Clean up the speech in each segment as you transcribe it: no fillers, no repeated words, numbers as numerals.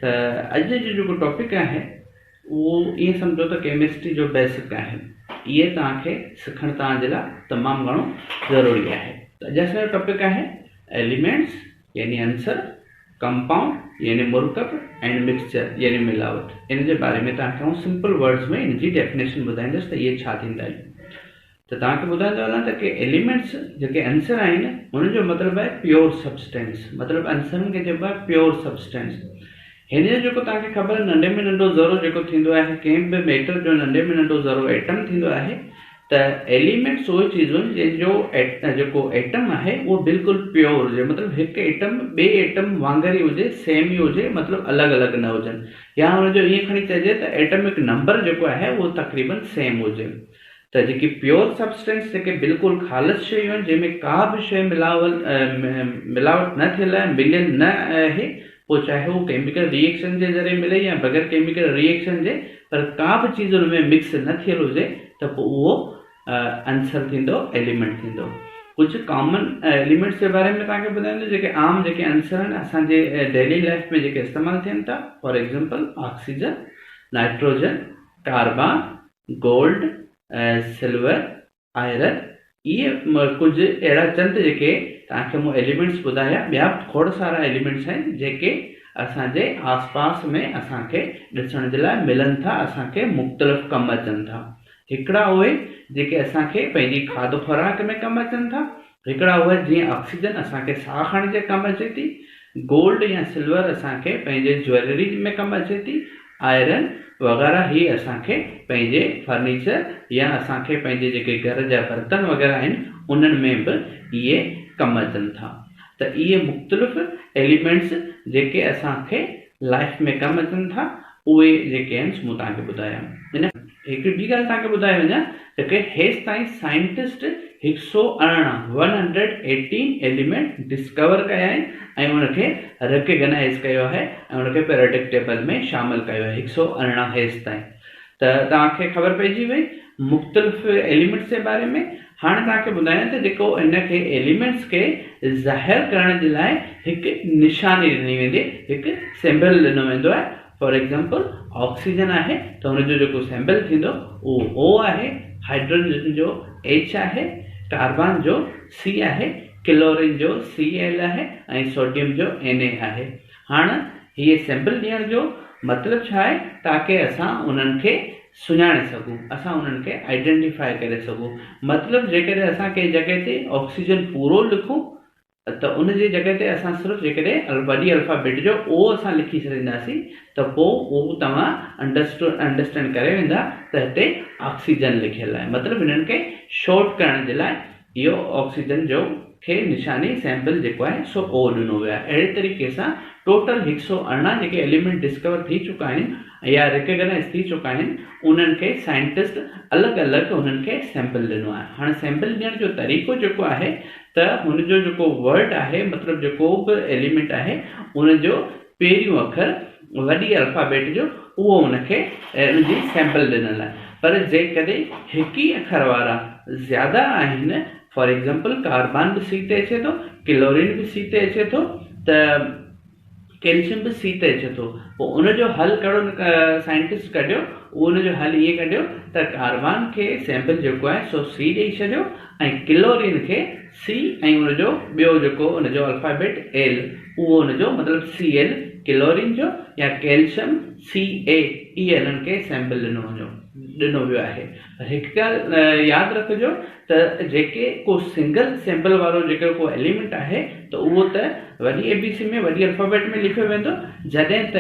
त अॼु जो जेको टॉपिक आहे उहो ईअं सम्झो त केमिस्ट्री जो बेसिक आहे। इहे तव्हांखे सिखणु तव्हांजे लाइ तमामु घणो ज़रूरी आहे। त अॼु असांजो टॉपिक आहे एलिमेंट्स यानी अंसर, कंपाउंड यानी मुरकब एंड मिक्सचर यानी मिलावट। इन जे बारे में तव्हांखे आउं सिंपल वर्ड्स में इन जी डेफिनेशन ॿुधाईंदुसि त इहे छा थींदा आहिनि। त तव्हांखे ॿुधाईंदो वञा त कि एलिमेंट्स जेके अंसर आहिनि उनजो मतिलबु आहे प्योर सब्सटेंस, मतिलबु अंसरनि खे चइबो आहे प्योर सब्सटेंस। हिन जो जेको तव्हांखे ख़बर आहे नंढे में नंढो ज़रो जेको थींदो आहे, कंहिं बि मैटर जो नंढे में नंढो ज़रो एटम थींदो आहे, त एलिमेंट्स उहे चीज़ूं आहिनि जंहिंजो जेको एटम आहे उहो बिल्कुलु प्योर हुजे, मतिलबु हिकु एटम ॿिए एटम वांगुरु ई हुजे, सेम ई हुजे, मतिलबु अलॻि अलॻि न हुजनि। या हुनजो ईअं खणी चइजे त एटमिक नंबर जेको आहे उहो तक़रीबन सेम हुजे। त जेकी प्योर सब्सटेंस जेके बिल्कुलु ख़ालिस शयूं आहिनि जंहिंमें का बि शइ मिलावट न थियल आहे, मिलियल न आहे, पोइ चाहे उहो केमिकल रिएक्शन जे ज़रिए मिले या बग़ैर केमिकल रिएक्शन जे, पर का बि चीज़ हुन में मिक्स न थियल हुजे त पोइ उहो आंसर थींदो, एलिमेंट थींदो। कुझु कॉमन एलिमेंट्स जे बारे में तव्हांखे ॿुधाईंदो जेके आम जेके आंसर आहिनि असांजे डेली लाइफ में जेके इस्तेमालु थियनि था। For example oxygen, nitrogen, carbon, gold, silver, iron. इहे कुझु अहिड़ा चंद जेके तव्हांखे मूं एलिमेंट्स ॿुधाया। ॿिया खोड़ सारा एलिमेंट्स आहिनि जेके असांजे आसपास में असांखे ॾिसण जे लाइ मिलनि था, असांखे मुख़्तलिफ़ कमु अचनि था। हिकिड़ा उहे जेके असांखे पंहिंजी खाधो खुराक में कमु अचनि था, हिकिड़ा उहे जीअं ऑक्सीजन असांखे साह खणण जे कमु अचे थी, गोल्ड या सिल्वर असांखे पंहिंजे ज्वेलरी में कमु अचे थी, आयरन वग़ैरह ही असांखे पंहिंजे फर्नीचर या असांखे पंहिंजे जेके घर जा बर्तन वग़ैरह आहिनि उन्हनि में बि इहे कमु अचनि था। त इहे मुख़्तलिफ़ एलिमेंट्स जेके असांखे लाइफ में कमु अचनि था उहे जेके आहिनि मूं तव्हांखे ॿुधाया। इन हिकु ॿी ॻाल्हि तव्हांखे ॿुधाए वञा त की हेसि ताईं साइंटिस्ट 118 एलिमेंट डिस्कवर कया आहिनि ऐं उनखे रिकग्नाइज़ कयो आहे ऐं उनखे पीरियोडिक टेबल में शामिलु कयो आहे। 118 हेसि ताईं। त तव्हांखे ख़बर पइजी वई मुख़्तलिफ़ एलिमेंट्स जे बारे में। हाणे तव्हांखे ॿुधायां त जेको इनखे एलिमेंट्स खे ज़ाहिर करण जे लाइ हिकु निशानी ॾिनी वेंदी, हिकु सिंबल ॾिनो वेंदो आहे। फॉर एग्जांपल ऑक्सीजन आहे त हुनजो जेको सिंबल थींदो उहो O आहे, हाइड्रोजन जो H आहे, कार्बन जो C आहे, क्लोरीन जो Cl आहे ऐं सोडियम जो Na आहे। हाणे हीअ सिंबल ॾियण जो मतिलबु छा आहे, ताकी असां उन्हनि खे सुञाणे सघूं, असां उन्हनि खे आइडेंटिफाई करे सघूं। मतिलबु जेकॾहिं असां कंहिं जॻह ते ऑक्सीजन पूरो लिखूं त उन जी जॻह ते असां सिर्फ़ु जेकॾहिं वॾी अल्फ़ाबेट जो O असां लिखी छॾींदासीं त पोइ उहो तव्हां अंडरस्टैंड करे वेंदा त हिते ऑक्सीजन लिखियलु आहे। मतिलबु हिननि खे शॉर्ट करण जे लाइ इहो ऑक्सीजन जो खे निशानी सैंपल जेको आहे सो O ॾिनो वियो आहे। अहिड़े तरीक़े सां टोटल 118 जेके एलिमेंट डिस्कवर थी चुका आहिनि या रिकग्नाइज़ थी चुका आहिनि, उन्हनि खे साइंटिस्ट अलॻि अलॻि उन्हनि खे सैंपल ॾिनो आहे। हाणे सैंपल ॾियण जो तरीक़ो जेको आहे त हुनजो जेको वर्ड आहे, मतिलबु जेको बि एलिमेंट आहे उनजो पहिरियों अखर वॾी अल्फ़ाबेट जो उहो उनखे उनजी सैंपल ॾिनल आहे। पर जेकॾहिं हिकु ई अखर वारा ज़्यादा आहिनि, फॉर एग्जांपल कार्बन बि C ते अचे थो, क्लोरीन बि C ते अचे थो, त कैल्शियम बि C ते अचे थो, पोइ उनजो हल कहिड़ो साइंटिस्ट कढियो, उनजो हल इहे कढियो त कार्बन खे सैंपल जेको आहे सो C ॾेई छॾियो ऐं क्लोरीन खे C ऐं उनजो ॿियो जेको उनजो अल्फ़ाबेट L, उहो उनजो मतिलबु Cl क्लोरीन जो या कैल्शियम Ca, इहे हिननि खे सैंपल ॾिनो वियो आहे। हिकु ॻाल्हि यादि रखिजो त जेके को सिंगल सैंपल वारो जेको को एलिमेंट आहे त उहो त वॾी ABC में वॾी अल्फ़ाबेट में लिखियो वेंदो, जॾहिं त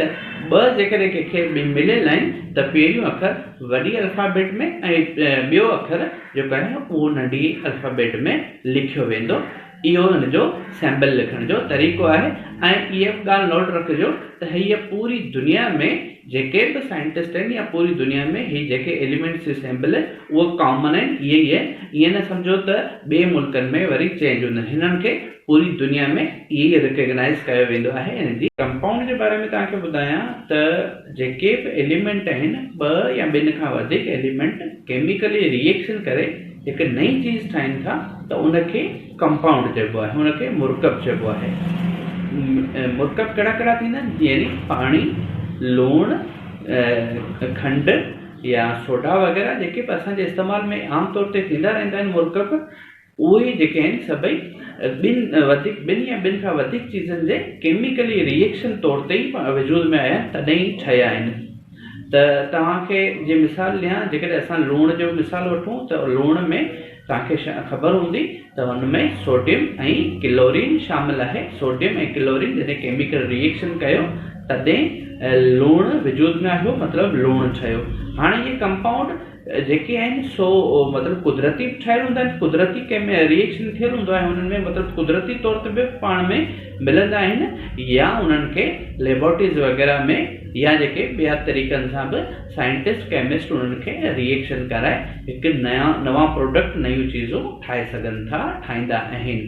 ॿ जेकॾहिं कंहिंखे मिलियल आहिनि त पहिरियों अखर वॾी अल्फ़ाबेट में ऐं ॿियो अखर जेको आहे उहो नंढी अल्फ़ाबेट में लिखियो वेंदो। इहो हिनजो सैंपल लिखण जो तरीक़ो आहे। ऐं इहा ॻाल्हि नोट रखिजो त हीअ पूरी दुनिया में जेके बि साइंटिस्ट आहिनि या पूरी दुनिया में ही जेके एलिमेंट्स जो सैंपल उहो कॉमन आहिनि, इहे ई आहे। ईअं न सम्झो त ॿिए मुल्कनि में वरी चेंज हूंदा, हिननि खे पूरी दुनिया में इहे रिकग्नाइज़ कयो वेंदो आहे। हिन जी कंपाउंड जे बारे में तव्हांखे ॿुधायां त जेके बि एलिमेंट आहिनि, ॿ या ॿिनि खां वधीक एलिमेंट केमिकली रिएक्शन करे हिकु नई चीज़ ठाहिनि था त उनखे कंपाउंड चइबो आहे, उनखे मुरकब चइबो आहे। मुरकब कहिड़ा कहिड़ा थींदा आहिनि, यानी पाणी, लूणु, खंडु या सोडा वग़ैरह जेके बि असांजे इस्तेमाल में आम तौर ते थींदा रहंदा आहिनि मुरकब, उहे जेके आहिनि सभई ॿिनि या ॿिनि खां वधीक चीज़नि जे केमिकली रिएक्शन तौर ते ई वजूद में आया तॾहिं ई ठहिया आहिनि। त तव्हांखे जे मिसाल ॾियां, जेकॾहिं असां लूण जो मिसाल वठूं त लूण में तव्हांखे ख़बर हूंदी त हुन में सोडियम ऐं क्लोरीन शामिल आहे। सोडियम ऐं क्लोरीन जॾहिं केमिकल रिएक्शन कयो तॾहिं लूणु वजूद में आयो, मतिलबु लूणु ठहियो। हाणे इहे कंपाउंड जेके आहिनि सो मतिलबु कुदरती ठहियल हूंदा आहिनि, कुदरती कंहिंमें रिएक्शन थियल हूंदो आहे हुननि में, मतिलबु कुदरती तौर ते बि पाण में मिलंदा आहिनि, या उन्हनि खे लेबोरेटरीज़ वग़ैरह में या जेके ॿिया तरीक़नि सां बि साइंटिस्ट केमिस्ट उन्हनि खे रिएक्शन कराए हिकु नवां प्रोडक्ट, नयूं चीज़ूं ठाहे सघनि था, ठाहींदा आहिनि।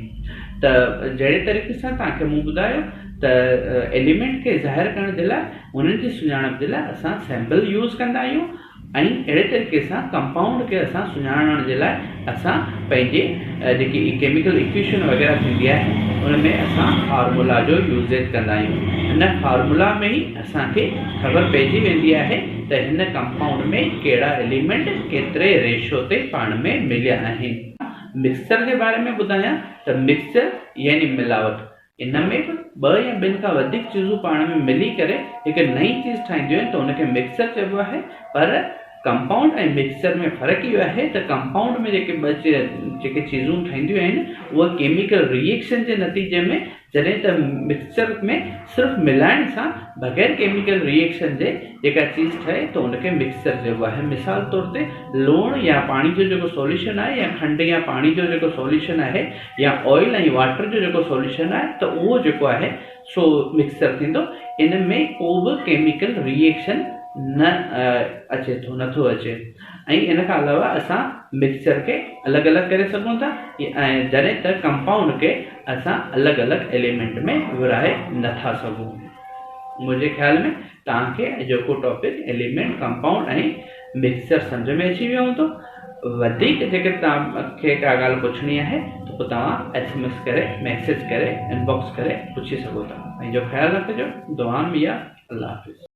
त जहिड़े तरीक़े सां तव्हांखे मूं ॿुधायो त एलिमेंट खे ज़ाहिर करण जे लाइ, उन्हनि जी सुञाणप जे लाइ असां सैम्पल यूज़ कंदा आहियूं, ऐं अहिड़े तरीक़े सां कंपाउंड खे असां सुञाणण जे लाइ असां पंहिंजे जेकी केमिकल इक्वेशन वग़ैरह थींदी आहे उन में असां फार्मूला जो यूज़ेज कंदा आहियूं। हिन फार्मूला में ई असांखे ख़बर पइजी वेंदी आहे त हिन कंपाउंड में कहिड़ा एलिमेंट केतिरे रेशो ते पाण में मिलिया आहिनि। मिक्सचर जे बारे में ॿुधायां त मिक्सचर यानी मिलावट, इन में बि ॿ या ॿिनि खां वधीक चीज़ूं पाण में मिली करे हिकु नई चीज़ ठाहींदियूं आहिनि त उनखे मिक्सचर चइबो आहे। पर कंपाउंड ऐं मिक्सचर में फ़र्क़ु इहो आहे त कंपाउंड में जेके चीज़ूं ठहींदियूं आहिनि उहे केमिकल रिएक्शन जे नतीजे में, जॾहिं त मिक्सचर में सिर्फ़ु मिलाइण सां बग़ैर केमिकल रिएक्शन जे जेका चीज़ ठहे त उनखे मिक्सचर चइबो आहे। मिसाल तौर ते लूणु या पाणी जो जेको सॉल्यूशन आहे, या खंडु या पाणी जो जेको सॉल्यूशन आहे, या ऑयल ऐं वाटर जो जेको सॉल्यूशन आहे, त उहो जेको आहे सो मिक्सचर थींदो। इन में को बि केमिकल रिएक्शन अचे थो, नथो अचे। ऐं इन खां अलावा असां मिक्सचर खे अलॻि अलॻि करे सघूं था, ऐं जॾहिं त कंपाउंड खे असां अलॻि अलॻि एलिमेंट में विरहाए नथा सघूं। मुंहिंजे ख़्याल में तव्हांखे जेको टॉपिक एलिमेंट, कंपाउंड ऐं मिक्सचर सम्झ में अची वियो हूंदो। वधीक जेके तव्हांखे का ॻाल्हि पुछणी आहे त पोइ तव्हां SMS करे, मैसेज करे, इनबॉक्स करे पुछी सघो था। पंहिंजो ख़्यालु रखिजो। दुआ में या अल्लाह हाफ़िज़।